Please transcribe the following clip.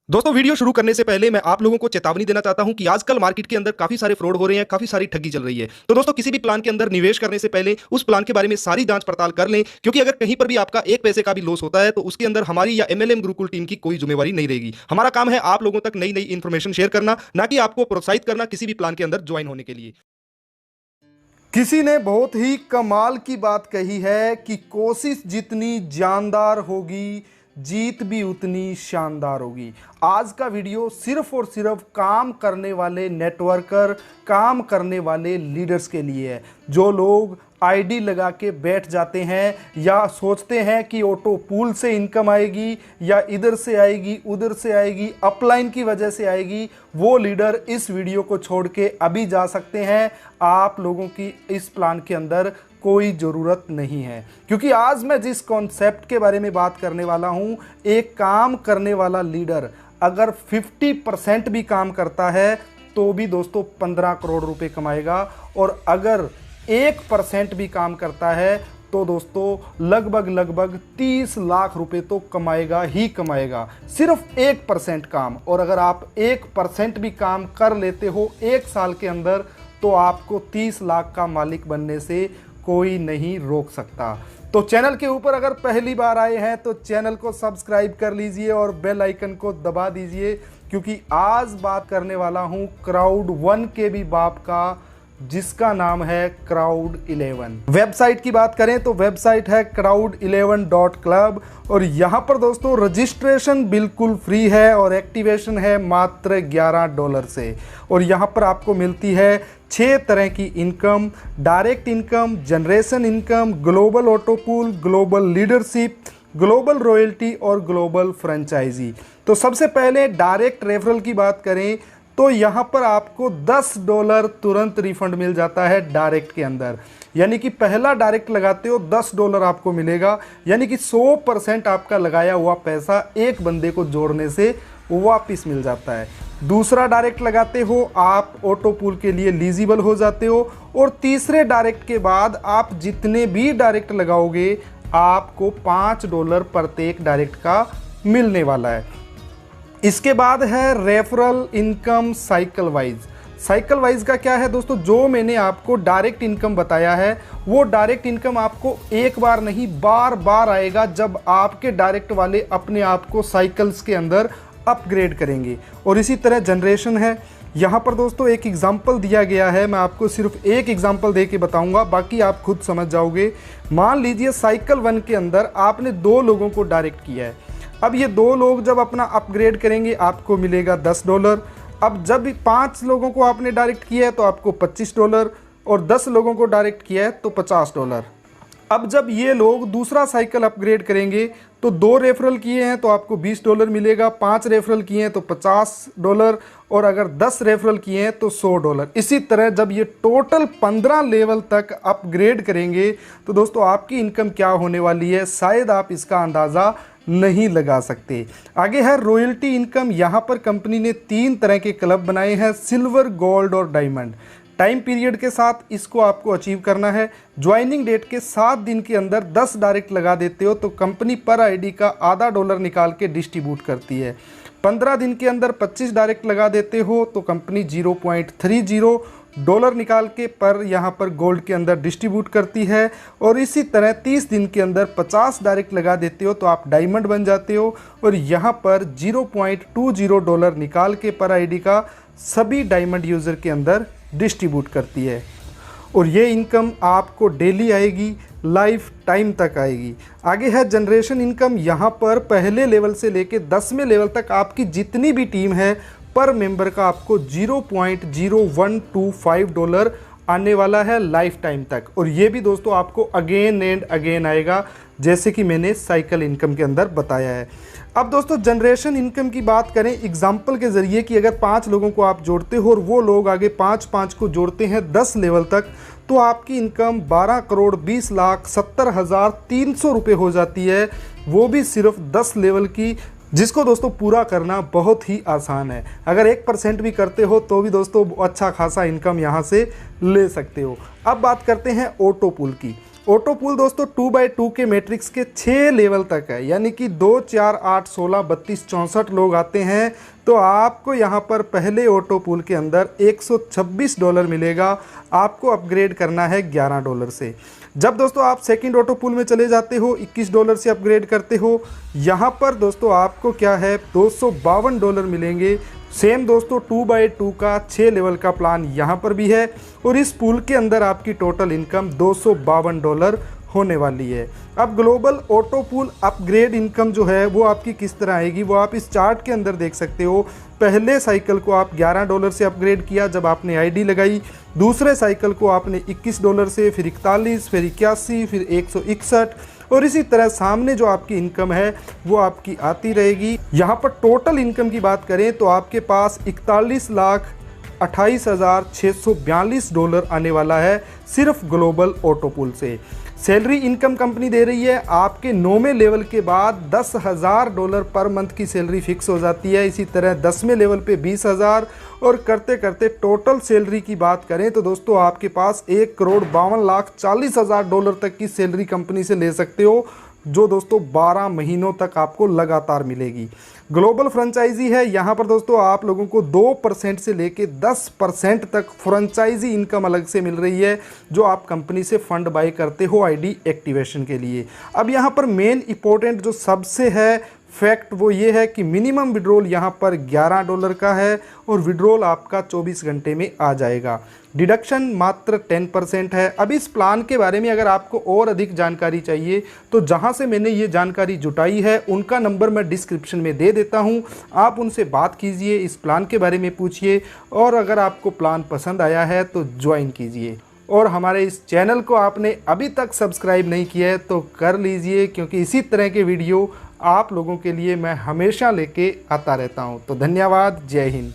दोस्तों वीडियो शुरू करने से पहले मैं आप लोगों को चेतावनी देना चाहता हूं कि आजकल मार्केट के अंदर काफी सारे फ्रॉड हो रहे हैं, काफी सारी ठगी चल रही है। तो दोस्तों किसी भी प्लान के अंदर निवेश करने से पहले उस प्लान के बारे में सारी जांच पड़ताल कर लें, क्योंकि अगर कहीं पर भी आपका एक पैसे का भी लॉस होता है तो उसके अंदर हमारी या एमएलएम गुरुकुल टीम की कोई जिम्मेवारी नहीं रहेगी। हमारा काम है आप लोगों तक नई नई इंफॉर्मेशन शेयर करना, ना कि आपको प्रोत्साहित करना किसी भी प्लान के अंदर ज्वाइन होने के लिए। किसी ने बहुत ही कमाल की बात कही है कि कोशिश जितनी जानदार होगी, जीत भी उतनी शानदार होगी। आज का वीडियो सिर्फ और सिर्फ काम करने वाले नेटवर्कर, काम करने वाले लीडर्स के लिए है। जो लोग आईडी लगा के बैठ जाते हैं या सोचते हैं कि ऑटो पूल से इनकम आएगी या इधर से आएगी उधर से आएगी, अपलाइन की वजह से आएगी, वो लीडर इस वीडियो को छोड़ के अभी जा सकते हैं। आप लोगों की इस प्लान के अंदर कोई ज़रूरत नहीं है, क्योंकि आज मैं जिस कॉन्सेप्ट के बारे में बात करने वाला हूं, एक काम करने वाला लीडर अगर 50% भी काम करता है तो भी दोस्तों 15 करोड़ रुपए कमाएगा, और अगर 1% भी काम करता है तो दोस्तों लगभग 30 लाख रुपए तो कमाएगा ही कमाएगा, सिर्फ 1% काम। और अगर आप 1% भी काम कर लेते हो एक साल के अंदर तो आपको 30 लाख का मालिक बनने से कोई नहीं रोक सकता। तो चैनल के ऊपर अगर पहली बार आए हैं तो चैनल को सब्सक्राइब कर लीजिए और बेल आइकन को दबा दीजिए, क्योंकि आज बात करने वाला हूं Crowd1 के भी बाप का, जिसका नाम है Crowd11। वेबसाइट की बात करें तो वेबसाइट है crowd11.club, और यहाँ पर दोस्तों रजिस्ट्रेशन बिल्कुल फ्री है और एक्टिवेशन है मात्र $11 से। और यहाँ पर आपको मिलती है 6 तरह की income: direct income, generation income, global auto pool, global leadership, global royalty और ग्लोबल फ्रेंचाइजी। तो सबसे पहले डायरेक्ट रेफरल की बात करें तो यहाँ पर आपको $10 तुरंत रिफंड मिल जाता है डायरेक्ट के अंदर। यानी कि पहला डायरेक्ट लगाते हो $10 आपको मिलेगा, यानी कि 100% आपका लगाया हुआ पैसा एक बंदे को जोड़ने से वापस मिल जाता है। दूसरा डायरेक्ट लगाते हो आप ऑटो पूल के लिए एलिजिबल हो जाते हो, और तीसरे डायरेक्ट के बाद आप जितने भी डायरेक्ट लगाओगे आपको $5 प्रत्येक डायरेक्ट का मिलने वाला है। इसके बाद है referral income cycle wise. Cycle wise का क्या है दोस्तों, जो मैंने आपको डायरेक्ट इनकम बताया है वो डायरेक्ट इनकम आपको एक बार नहीं बार बार आएगा जब आपके डायरेक्ट वाले अपने आप को साइकिल्स के अंदर अपग्रेड करेंगे। और इसी तरह जनरेशन है। यहाँ पर दोस्तों एक एग्जाम्पल दिया गया है, मैं आपको सिर्फ एक एग्जाम्पल दे के बताऊँगा, बाकी आप खुद समझ जाओगे। मान लीजिए साइकिल 1 के अंदर आपने 2 लोगों को डायरेक्ट किया है। अब ये 2 लोग जब अपना अपग्रेड करेंगे आपको मिलेगा $10। अब जब 5 लोगों को आपने डायरेक्ट किया है तो आपको $25, और 10 लोगों को डायरेक्ट किया है तो $50। अब जब ये लोग दूसरा साइकिल अपग्रेड करेंगे तो 2 रेफरल किए हैं तो आपको $20 मिलेगा, 5 रेफरल किए हैं तो $50, और अगर 10 रेफरल किए हैं तो $100। इसी तरह जब ये टोटल 15 लेवल तक अपग्रेड करेंगे तो दोस्तों आपकी इनकम क्या होने वाली है शायद आप इसका अंदाज़ा नहीं लगा सकते। आगे है रॉयल्टी इनकम। यहाँ पर कंपनी ने 3 तरह के क्लब बनाए हैं: सिल्वर, गोल्ड और डायमंड। टाइम पीरियड के साथ इसको आपको अचीव करना है। ज्वाइनिंग डेट के 7 दिन के अंदर 10 डायरेक्ट लगा देते हो तो कंपनी पर आईडी का आधा $1 निकाल के डिस्ट्रीब्यूट करती है। 15 दिन के अंदर 25 डायरेक्ट लगा देते हो तो कंपनी $0.30 निकाल के पर यहाँ पर गोल्ड के अंदर डिस्ट्रीब्यूट करती है। और इसी तरह 30 दिन के अंदर 50 डायरेक्ट लगा देते हो तो आप डायमंड बन जाते हो, और यहाँ पर $0.20 निकाल के पर आईडी का सभी डायमंड यूज़र के अंदर डिस्ट्रीब्यूट करती है। और ये इनकम आपको डेली आएगी, लाइफ टाइम तक आएगी। आगे है जनरेशन इनकम। यहाँ पर पहले लेवल से लेके 10वें लेवल तक आपकी जितनी भी टीम है पर मेंबर का आपको $0.0125 आने वाला है लाइफ टाइम तक। और ये भी दोस्तों आपको अगेन एंड अगेन आएगा, जैसे कि मैंने साइकिल इनकम के अंदर बताया है। अब दोस्तों जनरेशन इनकम की बात करें एग्जाम्पल के ज़रिए कि अगर 5 लोगों को आप जोड़ते हो और वो लोग आगे 5 को जोड़ते हैं 10 लेवल तक, तो आपकी इनकम 12,20,70,300 रुपये हो जाती है, वो भी सिर्फ 10 लेवल की, जिसको दोस्तों पूरा करना बहुत ही आसान है। अगर 1% भी करते हो तो भी दोस्तों अच्छा खासा इनकम यहाँ से ले सकते हो। अब बात करते हैं ऑटो पूल की। ऑटो पूल दोस्तों 2x2 के मैट्रिक्स के 6 लेवल तक है, यानी कि 2, 4, 8, 16, 32, 64 लोग आते हैं तो आपको यहाँ पर पहले ऑटो पूल के अंदर $126 मिलेगा। आपको अपग्रेड करना है $11 से। जब दोस्तों आप सेकंड ऑटो पूल में चले जाते हो $21 से अपग्रेड करते हो, यहाँ पर दोस्तों आपको क्या है $252 मिलेंगे। सेम दोस्तों 2x2 का 6 लेवल का प्लान यहाँ पर भी है और इस पूल के अंदर आपकी टोटल इनकम $252 होने वाली है। अब global auto pool upgrade income जो है वो आपकी किस तरह आएगी वो आप इस चार्ट के अंदर देख सकते हो। पहले साइकिल को आप $11 से अपग्रेड किया जब आपने आईडी लगाई, दूसरे साइकिल को आपने $21 से, फिर 41, फिर 81, फिर 161 और इसी तरह सामने जो आपकी इनकम है वो आपकी आती रहेगी। यहाँ पर टोटल इनकम की बात करें तो आपके पास $41,28,642 आने वाला है सिर्फ ग्लोबल ऑटो पूल से। सैलरी इनकम कंपनी दे रही है, आपके 9वें लेवल के बाद $10,000 पर मंथ की सैलरी फिक्स हो जाती है। इसी तरह 10वें लेवल पे 20,000 और करते करते टोटल सैलरी की बात करें तो दोस्तों आपके पास $1,52,40,000 तक की सैलरी कंपनी से ले सकते हो, जो दोस्तों 12 महीनों तक आपको लगातार मिलेगी। ग्लोबल फ्रेंचाइजी है, यहाँ पर दोस्तों आप लोगों को 2% से लेके 10% तक फ्रेंचाइजी इनकम अलग से मिल रही है, जो आप कंपनी से फंड बाय करते हो आईडी एक्टिवेशन के लिए। अब यहाँ पर मेन इंपॉर्टेंट जो सबसे है फैक्ट वो ये है कि मिनिमम विड्रॉल यहाँ पर $11 का है और विड्रॉल आपका 24 घंटे में आ जाएगा। डिडक्शन मात्र 10% है। अब इस प्लान के बारे में अगर आपको और अधिक जानकारी चाहिए तो जहाँ से मैंने ये जानकारी जुटाई है उनका नंबर मैं डिस्क्रिप्शन में दे देता हूँ, आप उनसे बात कीजिए, इस प्लान के बारे में पूछिए और अगर आपको प्लान पसंद आया है तो ज्वाइन कीजिए। और हमारे इस चैनल को आपने अभी तक सब्सक्राइब नहीं किया है तो कर लीजिए, क्योंकि इसी तरह के वीडियो आप लोगों के लिए मैं हमेशा लेके आता रहता हूं। तो धन्यवाद, जय हिंद।